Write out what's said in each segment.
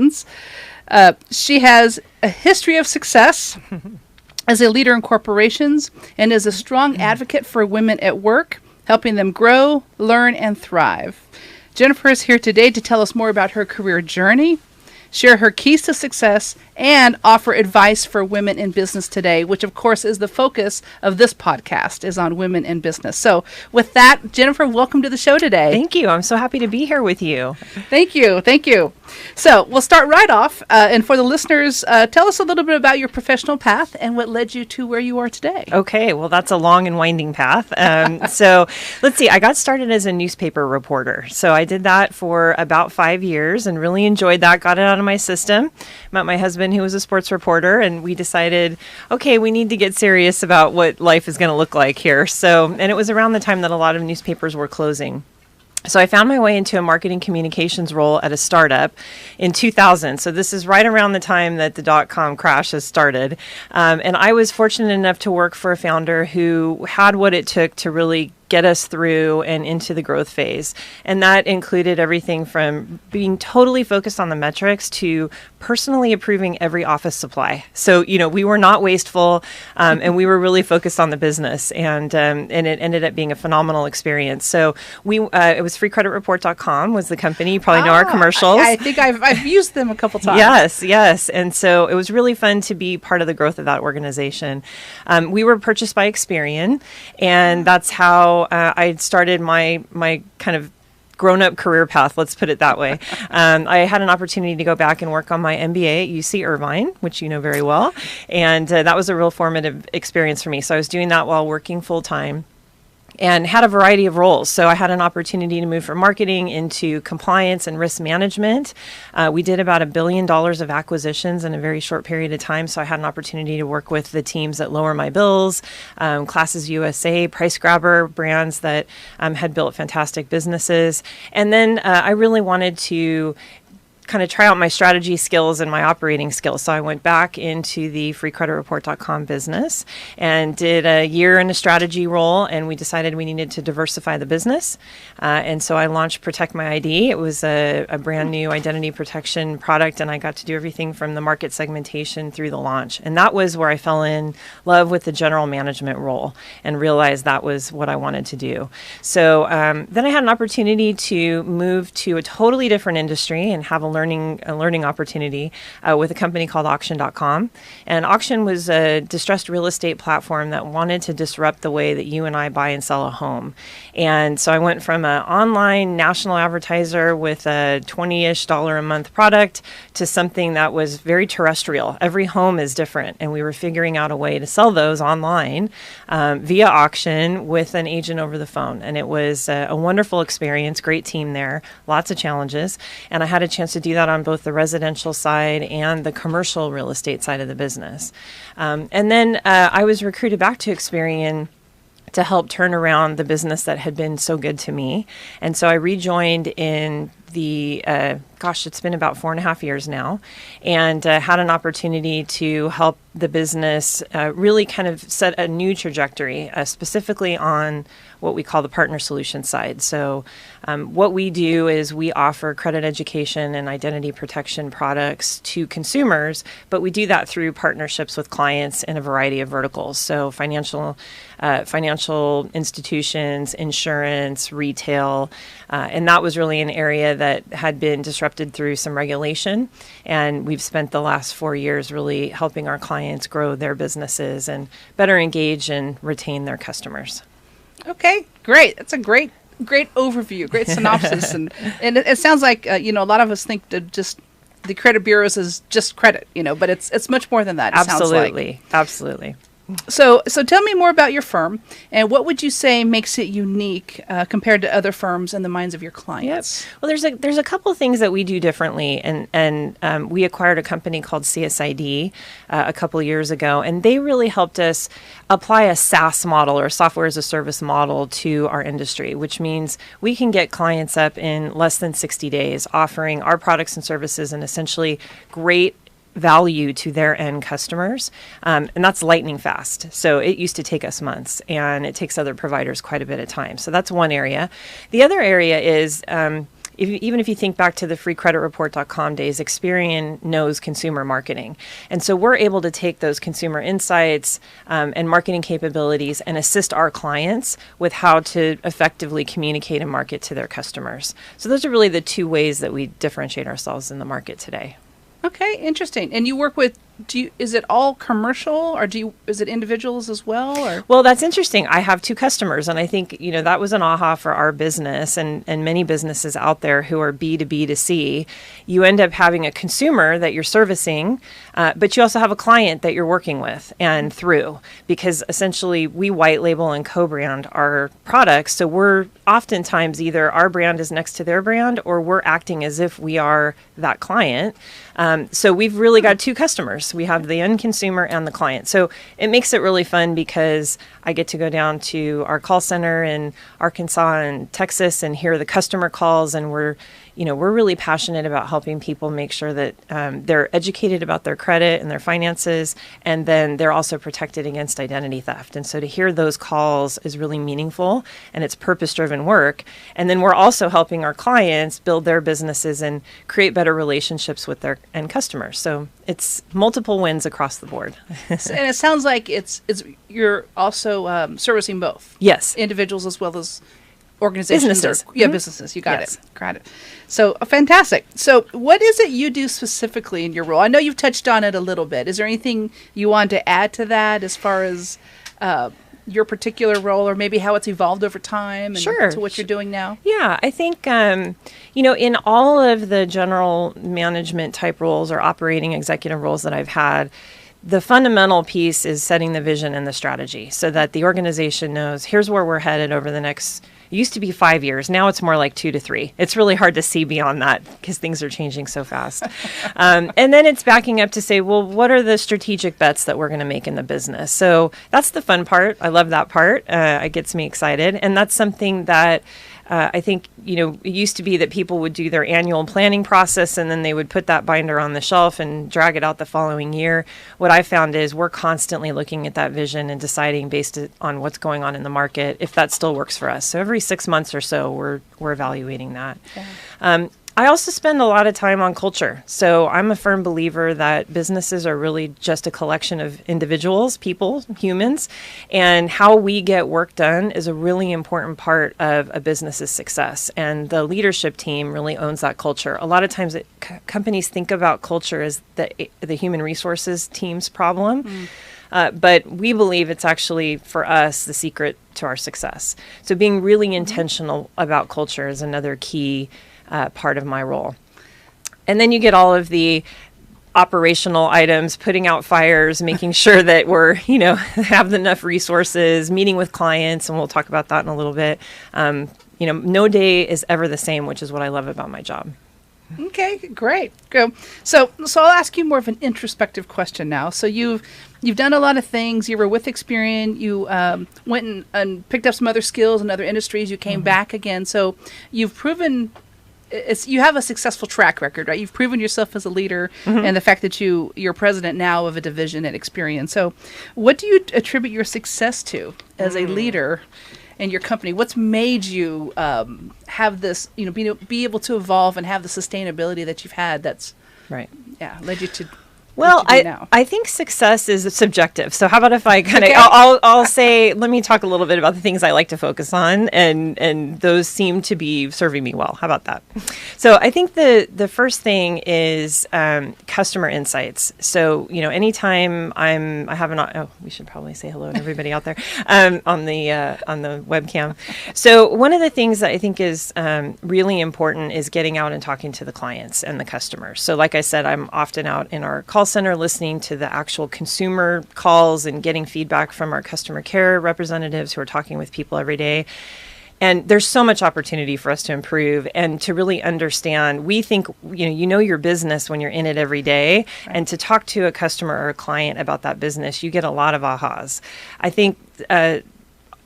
Corporations. She has a history of success as a leader in corporations and is a strong advocate for women at work, helping them grow, learn, and thrive. Jennifer is here today to tell us more about her career journey, share her keys to success, and offer advice for women in business today, which of course is the focus of this podcast, is on women in business. So with that, Jennifer, welcome to the show today. Thank you. I'm so happy to be here with you. Thank you. Thank you. So we'll start right off. And for the listeners, tell us a little bit about your professional path and what led you to where you are today. Okay. Well, that's a long and winding path. So let's see. I got started as a newspaper reporter. So I did that for about 5 years and really enjoyed that. Got it out of my system. Met my husband, who was a sports reporter, and we decided, okay, we need to get serious about what life is going to look like here. So, and it was around the time that a lot of newspapers were closing. So I found my way into a marketing communications role at a startup in 2000. So this is right around the time that the dot-com crash has started. And I was fortunate enough to work for a founder who had what it took to really get us through and into the growth phase. And that included everything from being totally focused on the metrics to personally approving every office supply. So, you know, we were not wasteful, and we were really focused on the business, and it ended up being a phenomenal experience. So it was freecreditreport.com was the company. You probably know our commercials. I think I've used them a couple times. Yes. And so it was really fun to be part of the growth of that organization. We were purchased by Experian, and that's how I started my kind of grown-up career path, let's put it that way. I had an opportunity to go back and work on my MBA at UC Irvine, which you know very well, and that was a real formative experience for me. So I was doing that while working full-time, and had a variety of roles. So I had an opportunity to move from marketing into compliance and risk management. We did about $1 billion of acquisitions in a very short period of time. So I had an opportunity to work with the teams that Leuer My Bills, Classes USA, Price Grabber, brands that had built fantastic businesses. And then I really wanted to kind of try out my strategy skills and my operating skills. So I went back into the freecreditreport.com business and did a year in a strategy role, and we decided we needed to diversify the business. And so I launched Protect My ID. It was a brand new identity protection product, and I got to do everything from the market segmentation through the launch. And that was where I fell in love with the general management role and realized that was what I wanted to do. So then I had an opportunity to move to a totally different industry and have a learning opportunity with a company called auction.com. And Auction was a distressed real estate platform that wanted to disrupt the way that you and I buy and sell a home. And so I went from an online national advertiser with a $20-ish a month product to something that was very terrestrial. Every home is different, and we were figuring out a way to sell those online via auction with an agent over the phone. And it was a wonderful experience, great team there, lots of challenges. And I had a chance to do that on both the residential side and the commercial real estate side of the business. And then I was recruited back to Experian to help turn around the business that had been so good to me. And so I rejoined in the, it's been about 4.5 years now, and had an opportunity to help the business really kind of set a new trajectory, specifically on what we call the partner solution side. So what we do is we offer credit education and identity protection products to consumers, but we do that through partnerships with clients in a variety of verticals. So financial institutions, insurance, retail, and that was really an area that had been disrupted through some regulation. And we've spent the last 4 years really helping our clients grow their businesses and better engage and retain their customers. Okay, great. That's a great overview, great synopsis. and it sounds like, a lot of us think that just the credit bureaus is just credit, but it's much more than that. Absolutely. Sounds like. Absolutely. So tell me more about your firm, and what would you say makes it unique compared to other firms in the minds of your clients? Yep. Well, there's a couple of things that we do differently, and we acquired a company called CSID a couple of years ago, and they really helped us apply a SaaS model, or software as a service model, to our industry, which means we can get clients up in less than 60 days, offering our products and services and essentially great value to their end customers. And that's lightning fast. So it used to take us months, and it takes other providers quite a bit of time. So that's one area. The other area is even if you think back to the freecreditreport.com days, Experian knows consumer marketing. And so we're able to take those consumer insights and marketing capabilities and assist our clients with how to effectively communicate and market to their customers. So those are really the two ways that we differentiate ourselves in the market today. Okay, interesting. And you work with, is it all commercial, or is it individuals as well? Or? Well, that's interesting. I have two customers, and I think, that was an aha for our business and many businesses out there who are B2B2C. You end up having a consumer that you're servicing, but you also have a client that you're working with and through, because essentially we white label and co-brand our products. So we're oftentimes either our brand is next to their brand, or we're acting as if we are that client. So we've really got two customers. We have the end consumer and the client. So it makes it really fun because I get to go down to our call center in Arkansas and Texas and hear the customer calls, and we're really passionate about helping people make sure that they're educated about their credit and their finances, and then they're also protected against identity theft. And so to hear those calls is really meaningful, and it's purpose-driven work. And then we're also helping our clients build their businesses and create better relationships with their end customers. So it's multiple wins across the board. And it sounds like you're also servicing both. Yes. Individuals as well as organizations. Businesses. Businesses. You got Yes. it. Got it. So fantastic. So what is it you do specifically in your role? I know you've touched on it a little bit. Is there anything you want to add to that as far as your particular role, or maybe how it's evolved over time and Sure. to what you're doing now? Yeah, I think, in all of the general management type roles or operating executive roles that I've had, the fundamental piece is setting the vision and the strategy so that the organization knows here's where we're headed over the next, it used to be 5 years. Now it's more like 2 to 3. It's really hard to see beyond that because things are changing so fast. And then it's backing up to say, well, what are the strategic bets that we're going to make in the business? So that's the fun part. I love that part. It gets me excited. And that's something that I think, it used to be that people would do their annual planning process and then they would put that binder on the shelf and drag it out the following year. What I found is we're constantly looking at that vision and deciding based on what's going on in the market if that still works for us. So every 6 months or so, we're evaluating that. Yeah. I also spend a lot of time on culture. So I'm a firm believer that businesses are really just a collection of individuals, people, humans, and how we get work done is a really important part of a business's success. And the leadership team really owns that culture. A lot of times companies think about culture as the human resources team's problem. But we believe it's actually, for us, the secret to our success. So being really intentional about culture is another key part of my role. And then you get all of the operational items, putting out fires, making sure that we're, have enough resources, meeting with clients, and we'll talk about that in a little bit. No day is ever the same, which is what I love about my job. Okay, great. Go. So I'll ask you more of an introspective question now. So you've done a lot of things. You were with Experian. You went and picked up some other skills in other industries. You came back again. So you've proven you have a successful track record, right? You've proven yourself as a leader, and the fact that you're president now of a division at Experian. So what do you attribute your success to as a leader in your company? What's made you have this, be able to evolve and have the sustainability that you've had that's right? Yeah, led you to. Well, I think success is subjective. So how about if I kind of, Okay. I'll say, let me talk a little bit about the things I like to focus on, and those seem to be serving me well. How about that? So I think the first thing is customer insights. So, anytime we should probably say hello to everybody out there on the webcam. So one of the things that I think is really important is getting out and talking to the clients and the customers. So like I said, I'm often out in our call center listening to the actual consumer calls and getting feedback from our customer care representatives who are talking with people every day. And there's so much opportunity for us to improve and to really understand. We think, you know your business when you're in it every day. Right. And to talk to a customer or a client about that business, you get a lot of ahas. I think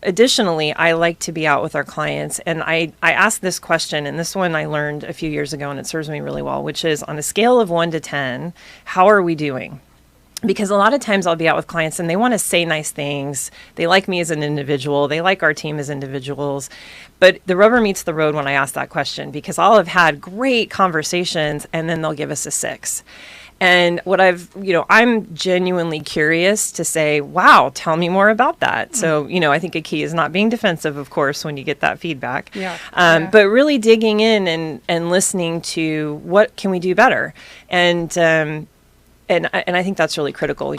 additionally, I like to be out with our clients, and I ask this question, and this one I learned a few years ago, and it serves me really well, which is on a scale of 1 to 10, how are we doing? because a lot of times I'll be out with clients and they want to say nice things. They like me as an individual. They like our team as individuals. But the rubber meets the road when I ask that question, because I'll have had great conversations and then they'll give us a 6. And I'm genuinely curious to say, wow, tell me more about that. So, I think a key is not being defensive, of course, when you get that feedback. But really digging in and listening to what can we do better. And I think that's really critical.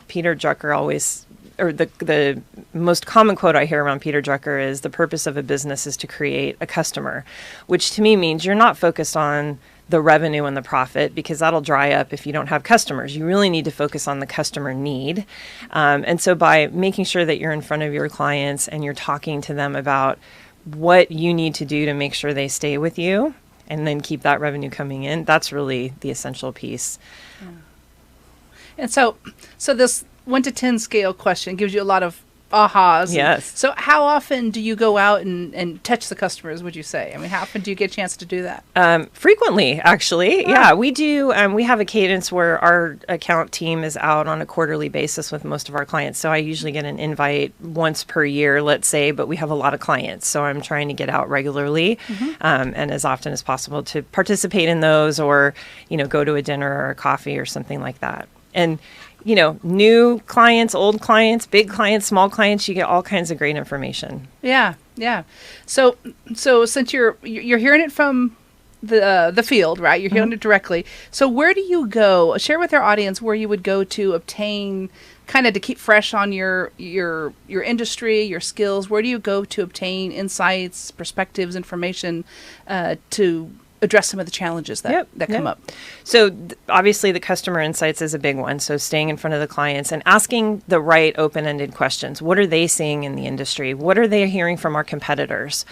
Peter Drucker always, or the most common quote I hear around Peter Drucker is, the purpose of a business is to create a customer, which to me means you're not focused on the revenue and the profit, because that'll dry up if you don't have customers. You really need to focus on the customer need. And so by making sure that you're in front of your clients and you're talking to them about what you need to do to make sure they stay with you and then keep that revenue coming in, that's really the essential piece. Yeah. And so this 1 to 10 scale question gives you a lot of ahas. Yes. So how often do you go out and touch the customers, would you say? I mean, how often do you get a chance to do that? Frequently, actually. Yeah, we do. We have a cadence where our account team is out on a quarterly basis with most of our clients. So I usually get an invite once per year, let's say, but we have a lot of clients. So I'm trying to get out regularly and as often as possible to participate in those, or, go to a dinner or a coffee or something like that. And new clients, old clients, big clients, small clients, you get all kinds of great information. Yeah. So since you're hearing it from the field, right? You're hearing it directly. So where do you go? Share with our audience where you would go to obtain, kind of to keep fresh on your industry, your skills. Where do you go to obtain insights, perspectives, information to address some of the challenges that come up? So obviously the customer insights is a big one. So staying in front of the clients and asking the right open-ended questions. What are they seeing in the industry? What are they hearing from our competitors?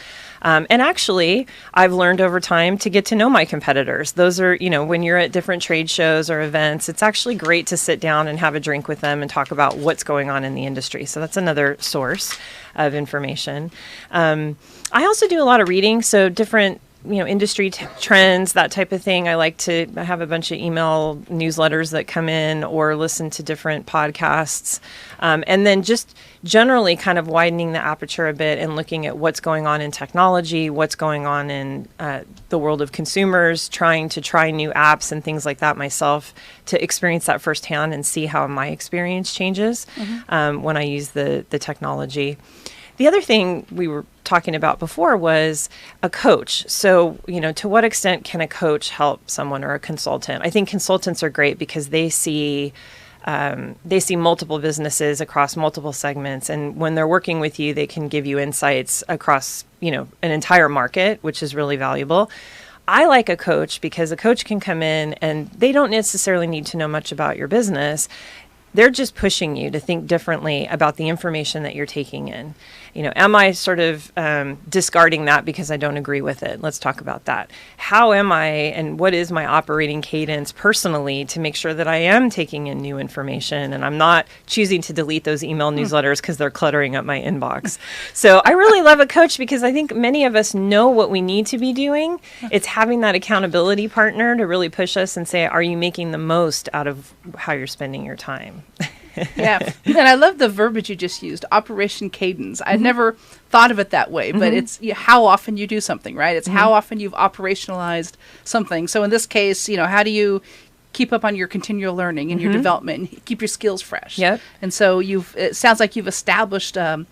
And actually, I've learned over time to get to know my competitors. Those are, when you're at different trade shows or events, it's actually great to sit down and have a drink with them and talk about what's going on in the industry. So that's another source of information. I also do a lot of reading. So different industry trends, that type of thing. I like to have a bunch of email newsletters that come in, or listen to different podcasts. And then just generally kind of widening the aperture a bit and looking at what's going on in technology, what's going on in the world of consumers, trying to try new apps and things like that myself, to experience that firsthand and see how my experience changes when I use the technology. The other thing we were talking about before was a coach. So, to what extent can a coach help someone, or a consultant? I think consultants are great because they see multiple businesses across multiple segments. And when they're working with you, they can give you insights across, an entire market, which is really valuable. I like a coach because a coach can come in and they don't necessarily need to know much about your business. They're just pushing you to think differently about the information that you're taking in. Am I sort of discarding that because I don't agree with it? Let's talk about that. How am I, and what is my operating cadence personally to make sure that I am taking in new information and I'm not choosing to delete those email newsletters because they're cluttering up my inbox? So I really love a coach because I think many of us know what we need to be doing. It's having that accountability partner to really push us and say, are you making the most out of how you're spending your time? Yeah. And I love the verbiage you just used, Operation Cadence. I'd never thought of it that way, but it's how often you do something, right? It's how often you've operationalized something. So in this case, how do you keep up on your continual learning and your development and keep your skills fresh? Yep. And so it sounds like you've established a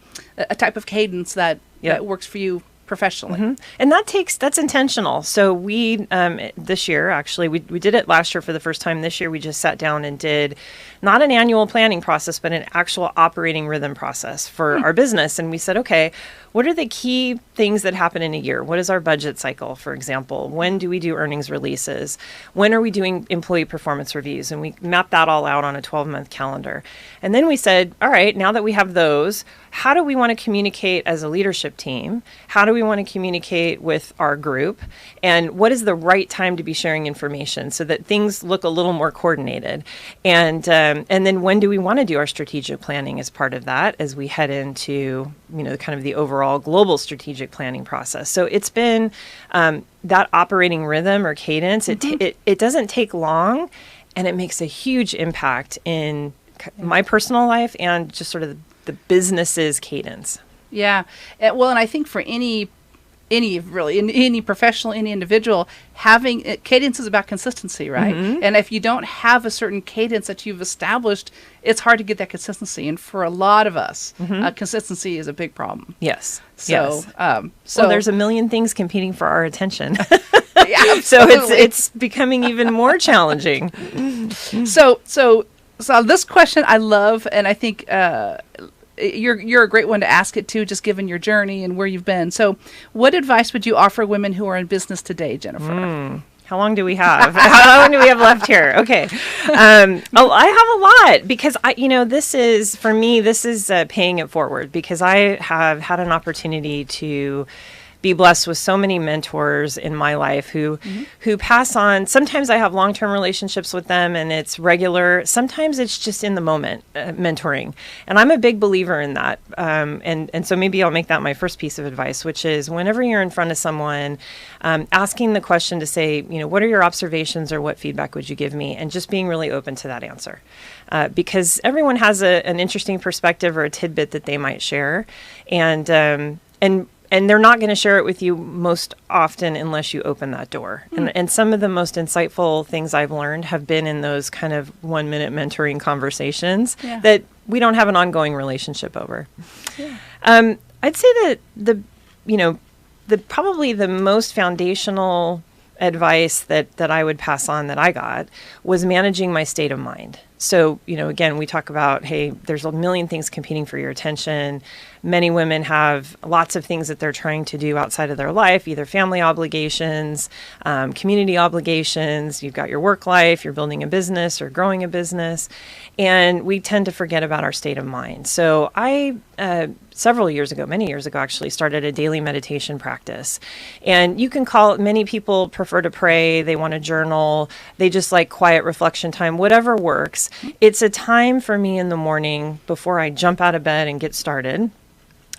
type of cadence that works for you professionally. And that's intentional. So we, this year, actually, we did it last year for the first time. This year, we just sat down and did not an annual planning process, but an actual operating rhythm process for our business. And we said, okay, what are the key things that happen in a year? What is our budget cycle, for example? When do we do earnings releases? When are we doing employee performance reviews? And we mapped that all out on a 12-month calendar. And then we said, all right, now that we have those, how do we want to communicate as a leadership team? How do we want to communicate with our group? And what is the right time to be sharing information so that things look a little more coordinated? And then when do we want to do our strategic planning as part of that as we head into, kind of the overall global strategic planning process? So it's been that operating rhythm or cadence. It doesn't take long. And it makes a huge impact in my personal life and just sort of the business's cadence. Yeah. Well, and I think for any professional, any individual, having cadence is about consistency, right? And if you don't have a certain cadence that you've established, it's hard to get that consistency. And for a lot of us, consistency is a big problem. Yes. So, yes. So well, there's a million things competing for our attention. Yeah, so it's becoming even more challenging. So this question I love, and I think you're a great one to ask it too, just given your journey and where you've been. So what advice would you offer women who are in business today, Jennifer? How long do we have? How long do we have left here? Okay. I have a lot because this is paying it forward, because I have had an opportunity to be blessed with so many mentors in my life who pass on. Sometimes I have long-term relationships with them and it's regular. Sometimes it's just in the moment mentoring. And I'm a big believer in that. And so maybe I'll make that my first piece of advice, which is whenever you're in front of someone, asking the question to say, what are your observations or what feedback would you give me? And just being really open to that answer. Because everyone has an interesting perspective or a tidbit that they might share. And they're not going to share it with you most often unless you open that door. And some of the most insightful things I've learned have been in those kind of 1-minute mentoring conversations that we don't have an ongoing relationship over. Yeah. I'd say that probably the most foundational advice that I would pass on that I got was managing my state of mind. So, again, we talk about, hey, there's a million things competing for your attention. Many women have lots of things that they're trying to do outside of their life, either family obligations, community obligations. You've got your work life, you're building a business or growing a business. And we tend to forget about our state of mind. So I, many years ago, actually started a daily meditation practice. And you can call it, many people prefer to pray, they want to journal, they just like quiet reflection time, whatever works. It's a time for me in the morning before I jump out of bed and get started,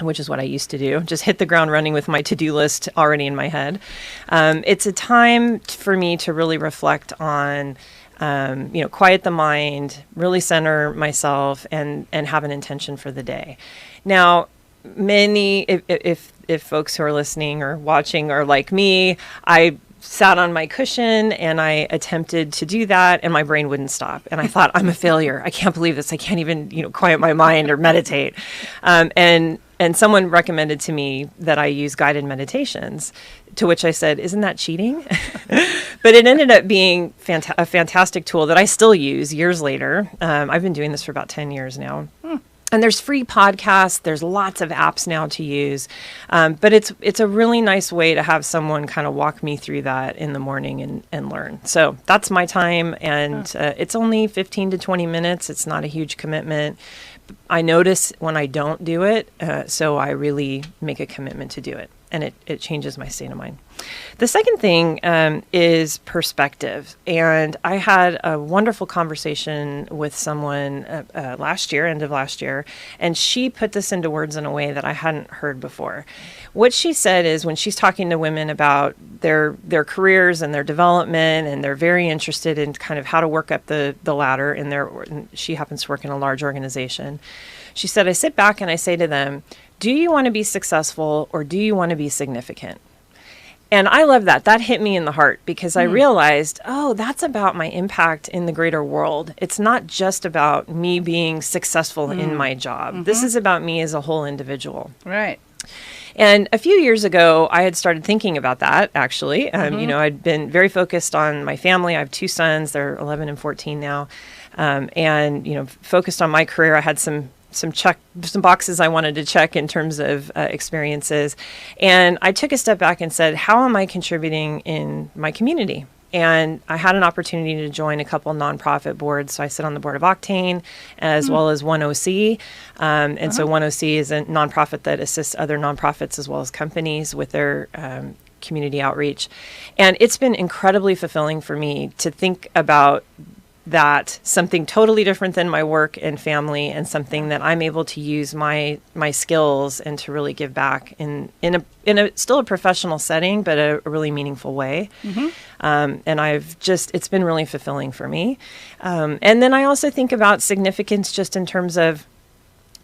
which is what I used to do, just hit the ground running with my to-do list already in my head. It's a time for me to really reflect on, quiet the mind, really center myself and have an intention for the day. Now, if folks who are listening or watching are like me, I sat on my cushion and I attempted to do that and my brain wouldn't stop. And I thought, I'm a failure. I can't believe this. I can't even, quiet my mind or meditate. And someone recommended to me that I use guided meditations, to which I said, isn't that cheating? But it ended up being a fantastic tool that I still use years later. I've been doing this for about 10 years now. And there's free podcasts. There's lots of apps now to use. But it's a really nice way to have someone kind of walk me through that in the morning and learn. So that's my time. And it's only 15 to 20 minutes. It's not a huge commitment. I notice when I don't do it, so I really make a commitment to do it. And it changes my state of mind. The second thing is perspective. And I had a wonderful conversation with someone end of last year, and she put this into words in a way that I hadn't heard before. What she said is when she's talking to women about their careers and their development, and they're very interested in kind of how to work up the ladder and she happens to work in a large organization. She said, I sit back and I say to them, do you want to be successful or do you want to be significant? And I love that. That hit me in the heart because I realized, that's about my impact in the greater world. It's not just about me being successful in my job. This is about me as a whole individual. Right. And a few years ago, I had started thinking about that, actually. I'd been very focused on my family. I have 2 sons. They're 11 and 14 now. Focused on my career. I had some boxes I wanted to check in terms of experiences. And I took a step back and said, how am I contributing in my community? And I had an opportunity to join a couple nonprofit boards. So I sit on the board of Octane as well as 1OC. So 1OC is a nonprofit that assists other nonprofits as well as companies with their community outreach. And it's been incredibly fulfilling for me to think about that something totally different than my work and family, and something that I'm able to use my skills and to really give back in a still a professional setting, but a really meaningful way. And it's been really fulfilling for me. And then I also think about significance just in terms of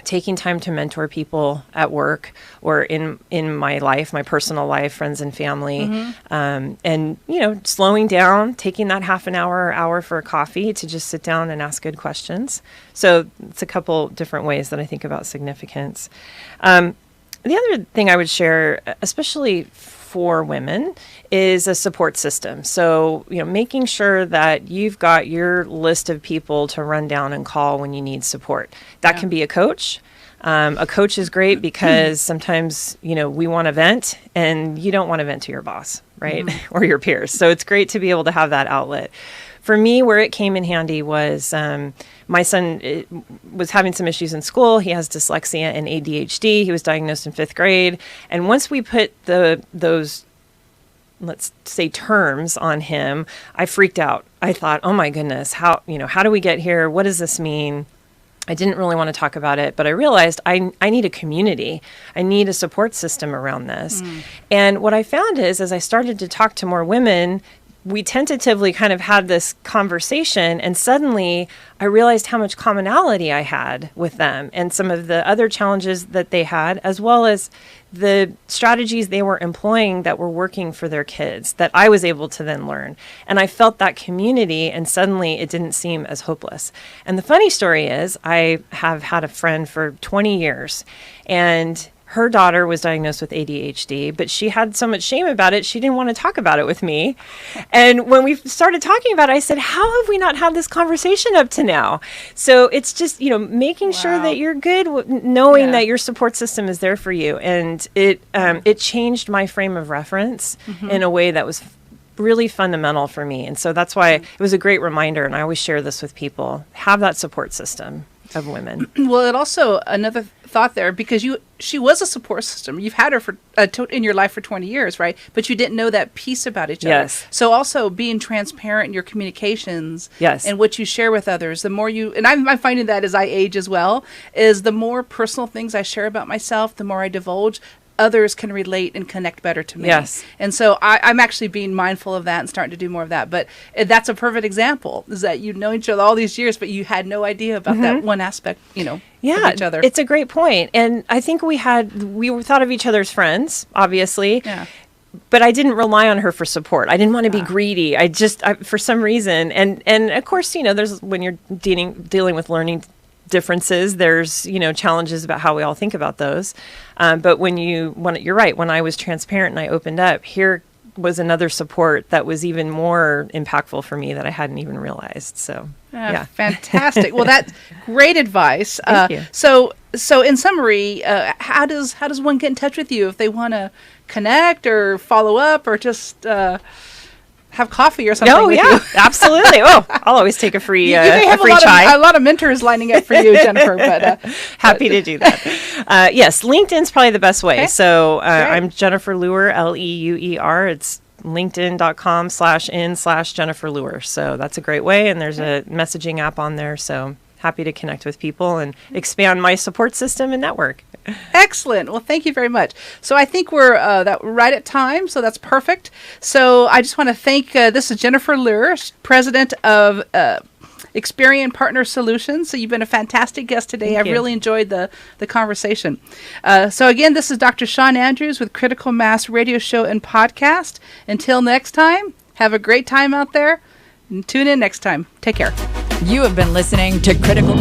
taking time to mentor people at work or in my life, my personal life, friends and family, and, slowing down, taking that half an hour or hour for a coffee to just sit down and ask good questions. So it's a couple different ways that I think about significance. The other thing I would share, especially for women, is a support system. So, making sure that you've got your list of people to run down and call when you need support. That can be a coach. A coach is great because sometimes, we want to vent and you don't want to vent to your boss, right? Or your peers. So it's great to be able to have that outlet. For me, where it came in handy was my son was having some issues in school. He has dyslexia and ADHD. He was diagnosed in 5th grade. And once we put those, let's say, terms on him, I freaked out. I thought, oh my goodness, how do we get here? What does this mean? I didn't really want to talk about it, but I realized I need a community. I need a support system around this. And what I found is, as I started to talk to more women, we tentatively kind of had this conversation, and suddenly I realized how much commonality I had with them and some of the other challenges that they had, as well as the strategies they were employing that were working for their kids that I was able to then learn. And I felt that community, and suddenly it didn't seem as hopeless. And the funny story is, I have had a friend for 20 years, and her daughter was diagnosed with ADHD, but she had so much shame about it, she didn't want to talk about it with me. And when we started talking about it, I said, how have we not had this conversation up to now? So it's just, making sure that you're good, knowing that your support system is there for you. And it changed my frame of reference in a way that was really fundamental for me. And so that's why it was a great reminder. And I always share this with people, have that support system of women. Well, it also, another thought there, because she was a support system. You've had her for in your life for 20 years, right? But you didn't know that piece about each other. Yes. So also being transparent in your communications, yes, and what you share with others, the more and I'm finding that as I age as well, is the more personal things I share about myself, the more I divulge, others can relate and connect better to me. Yes. And so I'm actually being mindful of that and starting to do more of that. But that's a perfect example, is that you know each other all these years, but you had no idea about that one aspect, of each other. It's a great point. And I think we thought of each other as friends, obviously. Yeah. But I didn't rely on her for support. I didn't want to be greedy. I for some reason, and of course, there's, when you're dealing with learning differences, there's challenges about how we all think about those, but when you're right, when I was transparent and I opened up, here was another support that was even more impactful for me that I hadn't even realized. So fantastic. Well, that's great advice. Thank you. So in summary, how does one get in touch with you if they want to connect or follow up or just have coffee or something? Oh, with yeah, you? Absolutely. Oh, I'll always take a free you have a free chai. A lot of mentors lining up for you, Jennifer. But happy to do that. Yes, LinkedIn's probably the best way. Okay. So I'm Jennifer Leuer, Leuer. It's linkedin.com/in/Jennifer Leuer. So that's a great way. And there's a messaging app on there. So happy to connect with people and expand my support system and network. Excellent. Well, thank you very much. So I think we're right at time, so that's perfect. So I just want to thank, this is Jennifer Leuer, president of Experian Partner Solutions. So you've been a fantastic guest today. I've really enjoyed the conversation. So again, this is Dr. Shawn Andrews with Critical Mass Radio Show and Podcast. Until next time, have a great time out there and tune in next time. Take care. You have been listening to Critical